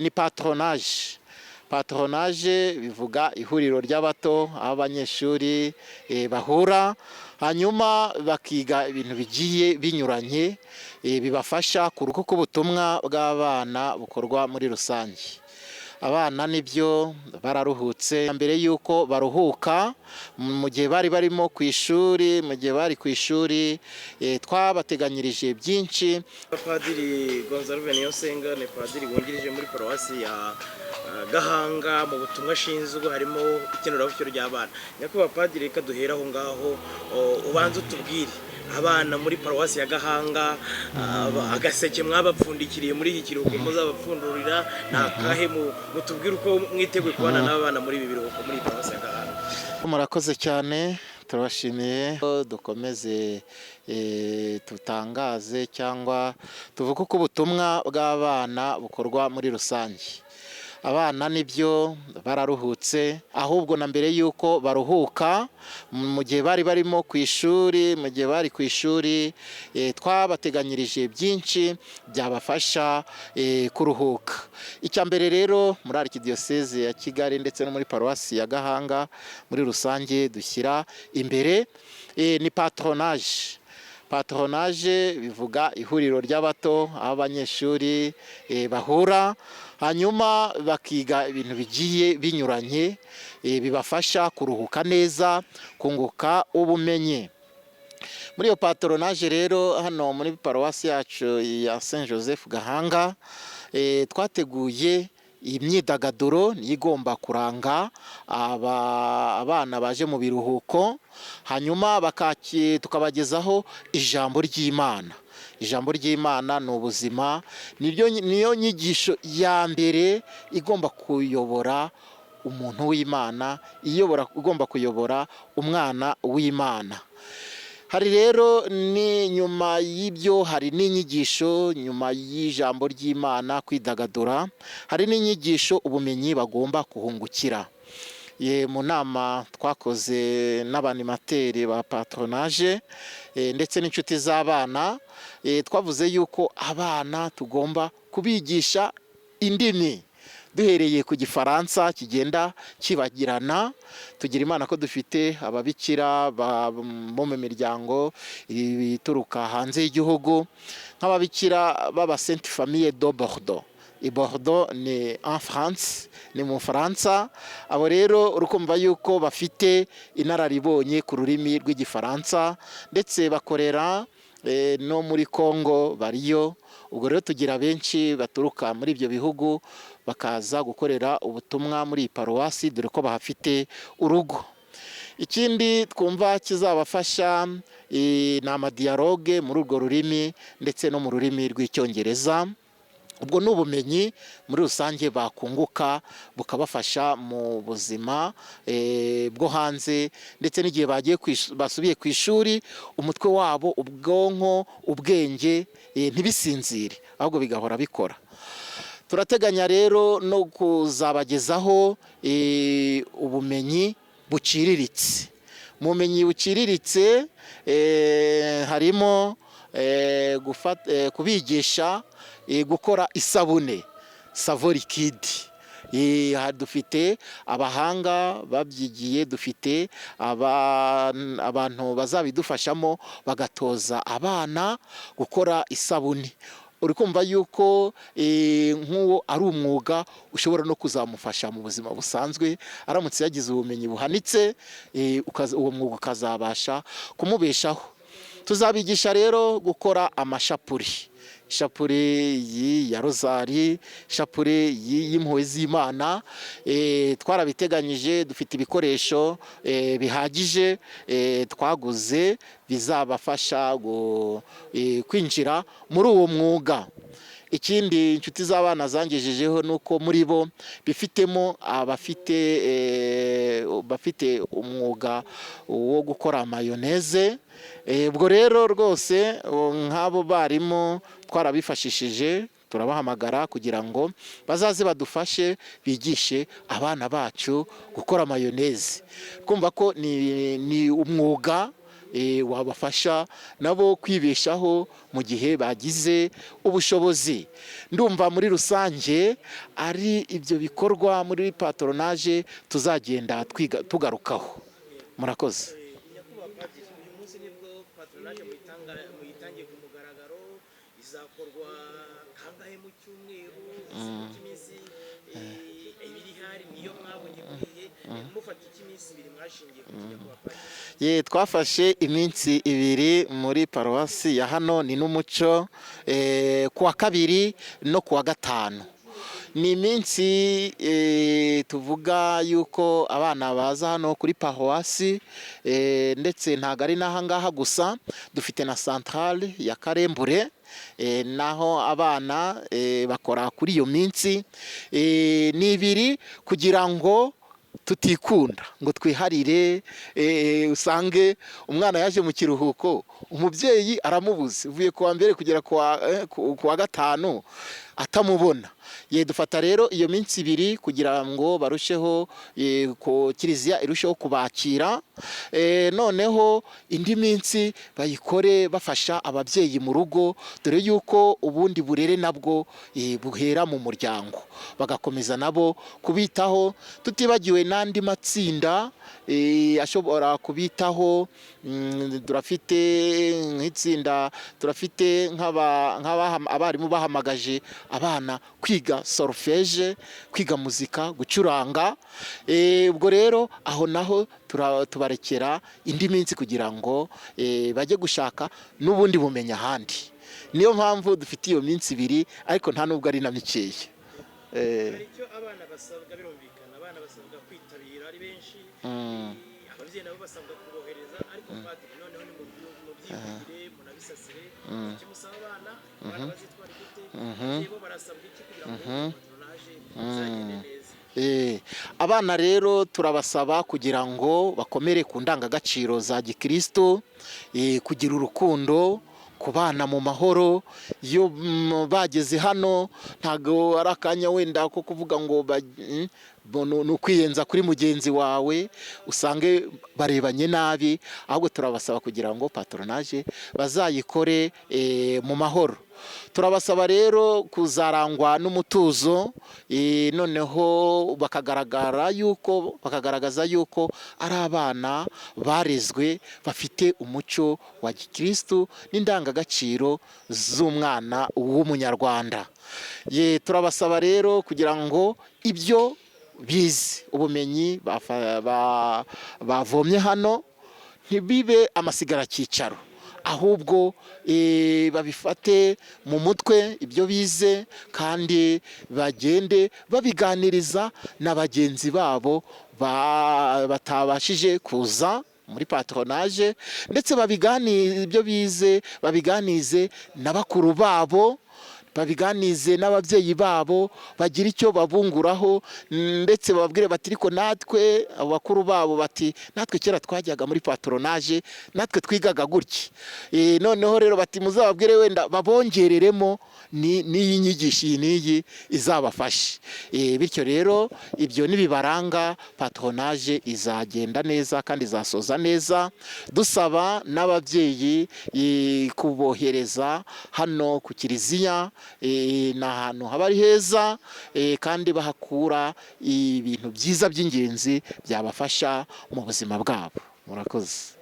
Ni patronage. Patronage bivuga ihuriro ry'abato aho abanyeshuri bahura hanyuma bakiga ibintu bigiye binyuranye bibafasha kuruhuka ubutumwa bw'abana bukorwa muri rusange. Abana nibyo bararuhutse mbere yuko baruhuka mu gihe barimo ku ishuri, twabateganyirije byinshi. Padiri Gonzalo Beniyonsenga ni padiri wungirije muri paruwasi ya Gahanga, mu butumwa ashinzwe harimo ikenurabushyo ry'abana. Nyakubahwa padiri, reka duhere aho ngaho ubanza utubwire abana muri paruwasi ya Gahanga, agaseke mwabapfundikiriye muri iki kiruhuko muzabapfundurira ni akahe? Mutubwire uko mwiteguye kubana n'abana muri ibi biruhuko muri paruwasi ya Gahanga. Murakoze cyane, turabashimiye. Dukomeze tutangaze cyangwa tuvuge uko ubutumwa bw'abana bukorwa muri rusange. Abana nibyo bararuhutse, ahubwo na mbere yuko baruhuka mu gihe barimo ku ishuri, twabateganyirije byinshi byabafasha kuruhuka. Icya mbere rero muri Arikidiyoseze ya Kigali ndetse no muri paruwasi ya Gahanga muri rusange dushyira imbere ni patronage. Patronage bivuga ihuriro ry'abato aho abanyeshuri bahura hanyuma bakiga ibintu bigiye binyuranye bibafasha kuruhuka neza, kunguka ubumenyi. Muri iyo patronage rero hano muri paruwasi yacu ya Saint Joseph Gahanga twateguye imyidagaduro igomba kuranga abana baje mu biruhuko, hanyuma tukabagezaho ijambo ry'Imana. Ijambo ry'Imana ni ubuzima, niyo nyigisho ya mbere igomba kuyobora umuntu w'Imana, igomba kuyobora umwana w'Imana. Hari rero ni nyuma y'ibyo hari n'inyigisho, nyuma y'ijambo ry'Imana kwidagadura, hari n'inyigisho ubumenyi bagomba kuhungukira. Mu nama twakoze n'abanimateri ba patronage ndetse n'inshuti z'abana, twavuze yuko abana tugomba kubigisha indimi duhereye ku Gifaransa kigenda kibagirana. Tugira Imana ko dufite ababikira bo mu miryango ituruka hanze y'igihugu, nk'ababikira b'aba Sainte Famille de Bordeaux. Bordeaux ni en France, ni mu Faransa. Abo rero urukumva yuko bafite inararibonye ku rurimi rw'Igifaransa ndetse bakorera no muri Congo bariyo. Ubwo rero tugira benshi baturuka muri ibyo bihugu bakaza gukorera ubutumwa muri iyi paruwasi, dore ko bahafite urugo. Ikindi twumva kizabafasha ni amadiyaloge muri urwo rurimi ndetse no mu rurimi rw'Icyongereza. Ubwo ni ubumenyi muri rusange bakunguka, bukabafasha mu buzima bwo hanze ndetse n'igihe basubiye ku ishuri, umutwe wabo, ubwonko, ubwenge ntibisinzire, ahubwo bigahora bikora. Turateganya rero no kuzabagezaho ubumenyi buciriritse. Mu bumenyi buciriritse harimo kubigisha gukora isabune, savo likide. Dufite abahanga babyigiye, dufite abantu bazabidufashamo bagatoza abana gukora isabune. Uri kumva yuko nk'uwo ari umwuga ushobora no kuzamufasha mu buzima busanzwe, aramutse yagize ubumenyi buhanitse, uwo mwuga ukazabasha kumubeshaho. Tuzabigisha rero gukora amashapuri, ishapuri ya rozari, ishapuri y'impuhwe z'Imana. Twarabiteganyije, dufite ibikoresho bihagije twaguze bizabafasha kwinjira muri uwo mwuga. Ikindi inshuti z'abana zangejejeho nuko muri bo bifitemo bafite umwuga wo gukora mayoneze. Ubwo rero rwose nk'abo barimu twarabifashishije, turabahamagara kugira ngo bazaze badufashe bigishe abana bacu gukora mayoneze. Kumva ko ni umwuga wabafasha nabo kwibeshaho mu gihe bagize ubushobozi. Ndumva muri rusange ari ibyo bikorwa muri patronaje tuzagenda tugarukaho. Murakoze. uyu munsi nibwo patronaje muyitangiye ku mugaragaro, izakorwa kangahe mu cyumweru, iminsi ibiri hari niyo mwabonye kwiye mufata iminsi ibiri mwashingiye ku nyakubahwa padiri? Twafashe iminsi ibiri muri paruwasi ya hano ni n'umuco, kuwa kabiri no kuwa gatanu. Ni iminsi tuvuga yuko abana baza hano kuri paruwasi, ndetse ntabwo ari n'aha ngaha gusa, dufite na centrale ya Karembure, naho abana bakora kuri iyo minsi. Ni ibiri kugira ngo tutikunda ngo twiharire, usange umwana yaje mu kiruhuko umubyeyi aramubuze uvuye kuwa mbere kugera kuwa gatanu atamubona. Dufata rero iyo minsi ibiri kugira ngo barusheho, ko kiliziya irusheho kubakira, noneho indi minsi bayikore bafasha ababyeyi mu rugo, dore yuko ubundi burere nabwo buhera mu muryango, bagakomeza nabo kubitaho, tutibagiwe n'andi matsinda ashobora kubitaho. Turafite nk'itsinda, turafite abarimu bahamagaje abana kwiga solfège, kwiga muzika, gucuranga. Ubwo rero aho naho tubarekera indi minsi kugira ngo bajye gushaka n'ubundi bumenyi ahandi. Niyo mpamvu dufite iyo minsi ibiri, ariko nta nubwo ari na mikeya. Hari icyo abana basabwa, birumvikana abana basabwa kwitabira ari benshi, ababyeyi nabo basabwa kubohereza, ariko padiri noneho ni mu byigire munabisasire, icyo musaba abana bazitwara gute, bo barasabwa iki kugira ngo patronaje izagende neza? Abana rero turabasaba kugira ngo bakomere ku ndangagaciro za gikristo, kugira urukundo, kubana mu mahoro. Iyo bageze hano ntago ari akanya wenda ko kuvuga ngo ni ukwiyenza kuri mugenzi wawe usange barebanye nabi, ahubwo turabasaba kugira ngo patronaje bazayikore mu mahoro. Turabasaba rero kuzarangwa n'umutuzo, noneho bakagaragaza yuko ari abana barezwe bafite umuco wa gikristo n'indangagaciro z'umwana w'umunyarwanda. Turabasaba rero kugira ngo ibyo bize, ubumenyi bavomye hano ntibibe amasigaracyicaro, ahubwo babifate mu mutwe ibyo bize, kandi bagende babiganiriza na bagenzi babo batabashije kuza muri patronaje, ndetse ibyo bize babiganize na bakuru babo, babiganize n'ababyeyi babo, bagira icyo babunguraho, ndetse bababwire bati ariko natwe abakuru babo bati natwe kera twajyaga muri patronaje, natwe twigaga gutya. Noneho rero bati muzababwire wenda babongereremo n'iyi nyigisho n'iyi izabafashe. Bityo rero ibyo nibibaranga patronaje izagenda neza kandi izasoza neza. Dusaba n'ababyeyi kubohereza hano ku kiliziya, ni ahantu haba ari heza, kandi bahakura ibintu byiza by'ingenzi byabafasha mu buzima bwabo. Murakoze.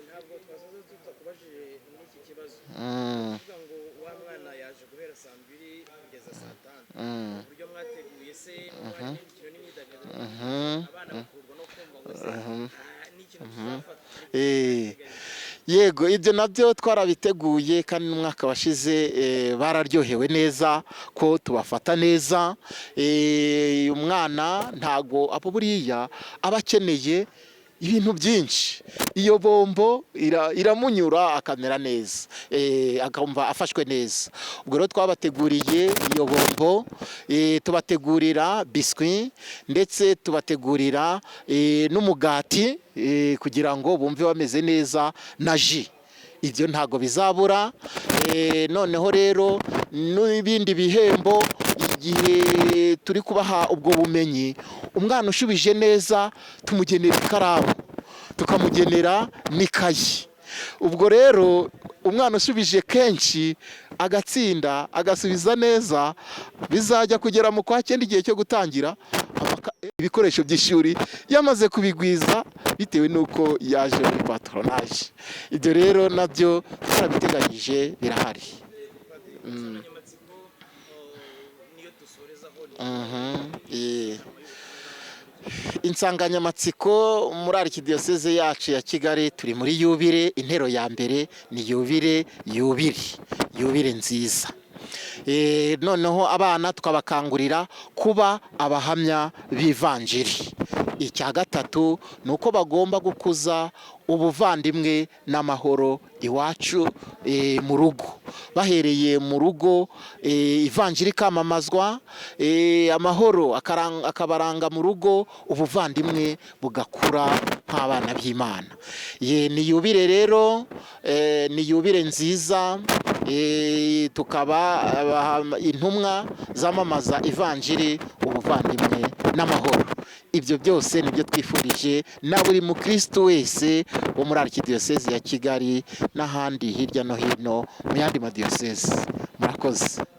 Ntabwo twasoza tutakubajije muri iki kibazo, kuvuga ngo wa mwana yaje guhera saa 2 kugeza saa 5, uburyo mwateguye se imikino n'imyidagaduro, abana bakurwa no kumva ngo ni ikintu kizafata? Yego, ibyo nabyo twarabiteguye, kandi n'umwaka washize bararyohewe neza ko tubafata neza. Umwana ntago abo buriya aba akeneye ibintu byinshi, iyo bombo iramunyura akamera neza, akumva afashwe neza. Ubwo rero twabateguriye iyo bombo, tubategurira biswi, ndetse tubategurira n'umugati, kugira ngo bumve bameze neza, na ji. Ibyo ntago bizabura. Noneho rero n'ibindi bihembo, igihe turi kubaha ubwo bumenyi, umwana ushubije neza tumugenera ikaramu, tukamugenera n'ikayi. Ubwo rero umwana usubije kenshi agatsinda agasubiza neza, bizajya kugera mu kwa 9 igihe cyo gutangira ibikoresho by'ishuri yamaze kubigwiza bitewe n'uko yaje muri patronage. Ibyo rero nabyo twarabiteganyije birahari. Insanganyamatsiko muri Arikidiyoseze yacu ya Kigali turi muri yubire. Intero ya mbere ni yubire nziza. Noneho abana tukabakangurira kuba abahamya b'ivanjiri. Icya gatatu ni uko bagomba gukuza ubuvandimwe n'amahoro iwacu mu rugo, bahereye mu rugo, ivanjiri ikamamazwa, amahoro akabaranga mu rugo, ubuvandimwe bugakura nk'abana b'Imana. Ni yubire rero, ni yubire nziza, tukaba intumwa zamamaza ivanjiri, ubuvandimwe n'amahoro. Ibyo byose nibyo twifurije na buri mukristo wese wo muri Arikidiyoseze ya Kigali n'ahandi hirya no hino mu yandi madiyoseze. Murakoze.